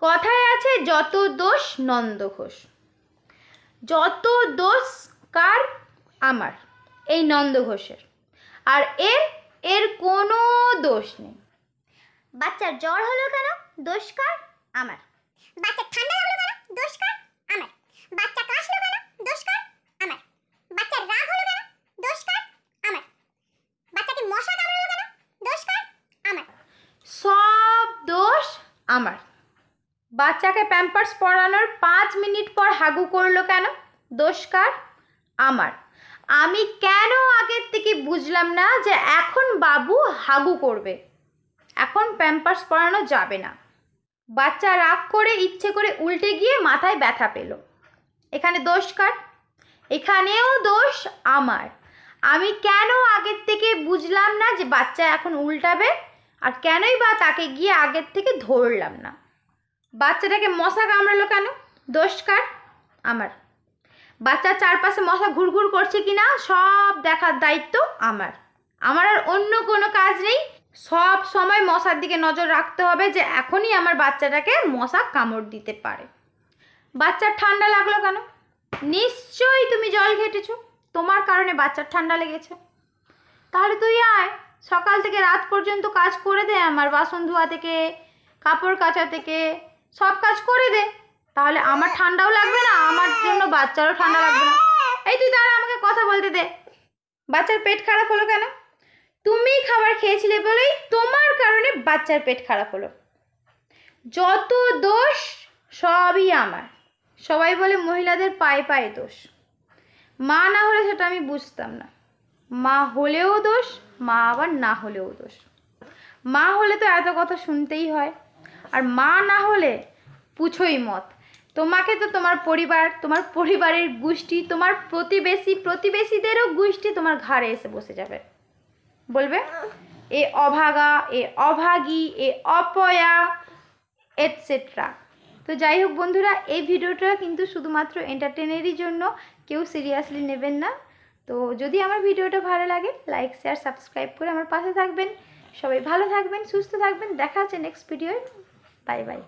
কথায় আছে যত দোষ নন্দ ঘোষ। যত দোষ কার? আমার, এই নন্দ ঘোষের। আর এর কোনো দোষ নেই। বাচ্চার জ্বর হলো কেন? দোষ কার? আমার। বাচ্চার ঠান্ডা লাগলো কেন? দোষ কার? আমার। বাচ্চা কাশলো কেন? দোষ কার? আমার। বাচ্চার রাগ হলো কেন? দোষ কার? আমার। বাচ্চাকে মশা কামড়ালো কেন? দোষ কার? আমার। সব দোষ আমার। বাচ্চাকে প্যাম্পার্স পরানোর 5 মিনিট পর হাগু করলো কেন? দোষ কার? আমার। আমি কেন আগের থেকে বুঝলাম না যে এখন বাবু হাগু করবে, এখন প্যাম্পার্স পরানো যাবে না? বাচ্চা রাগ করে ইচ্ছে করে উল্টে গিয়ে মাথায় ব্যথা পেল, এখানে দোষ কার? এখানেও দোষ আমার। আমি কেন আগের থেকে বুঝলাম না যে বাচ্চা এখন উল্টাবে, আর কেনই বা তাকে গিয়ে আগের থেকে ধরলাম না? বাচ্চাটাকে মশা কামড়ালো কেন? দোষ কার? আমার। বাচ্চার চারপাশে মশা ঘুরঘুর করছে কিনা সব দেখার দায়িত্ব আমার। আমার আর অন্য কোনো কাজ নেই, সব সময় মশার দিকে নজর রাখতে হবে যে এখনই আমার বাচ্চাটাকে মশা কামড় দিতে পারে। বাচ্চার ঠান্ডা লাগলো কেন? নিশ্চয়ই তুমি জল ঘেটেছো, তোমার কারণে বাচ্চার ঠান্ডা লেগেছে। তাহলে তুই আয়, সকাল থেকে রাত পর্যন্ত কাজ করে দে, আমার বাসন ধোয়া থেকে কাপড় কাচা থেকে সব কাজ করে দে, তাহলে আমার ঠান্ডাও লাগবে না, আমার জন্য বাচ্চারও ঠান্ডা লাগবে না। এই তুই দাঁড়া, আমাকে কথা বলতে দে। বাচ্চার পেট খারাপ হলো কেন? তুমি খাবার খেয়েছিলে বলেই তোমার কারণে বাচ্চার পেট খারাপ হলো। যত দোষ সবই আমার। সবাই বলে মহিলাদের পায়ে পায়ে দোষ। মা না হলে সেটা আমি বুঝতাম না। মা হলেও দোষ, মা আবার না হলেও দোষ। মা হলে তো এত কথা শুনতেই হয়, আর মা না হলে পুছোই মত। তোমাকে তো তোমার পরিবার, তোমার পরিবারের গোষ্ঠী, তোমার প্রতিবেশীদেরও গোষ্ঠী তোমার ঘাড়ে এসে বসে যাবে, বলবে এ অভাগা, এ অভাগী, এ অপয়া, এটসেট্রা। তো যাই হোক বন্ধুরা, এই ভিডিওটা কিন্তু শুধুমাত্র এন্টারটেনেরই জন্য, কেউ সিরিয়াসলি নেবেন না। তো যদি আমার ভিডিওটা ভালো লাগে, লাইক শেয়ার সাবস্ক্রাইব করে আমার পাশে থাকবেন। সবাই ভালো থাকবেন, সুস্থ থাকবেন। দেখা হচ্ছে নেক্সট ভিডিওয়। Bye bye.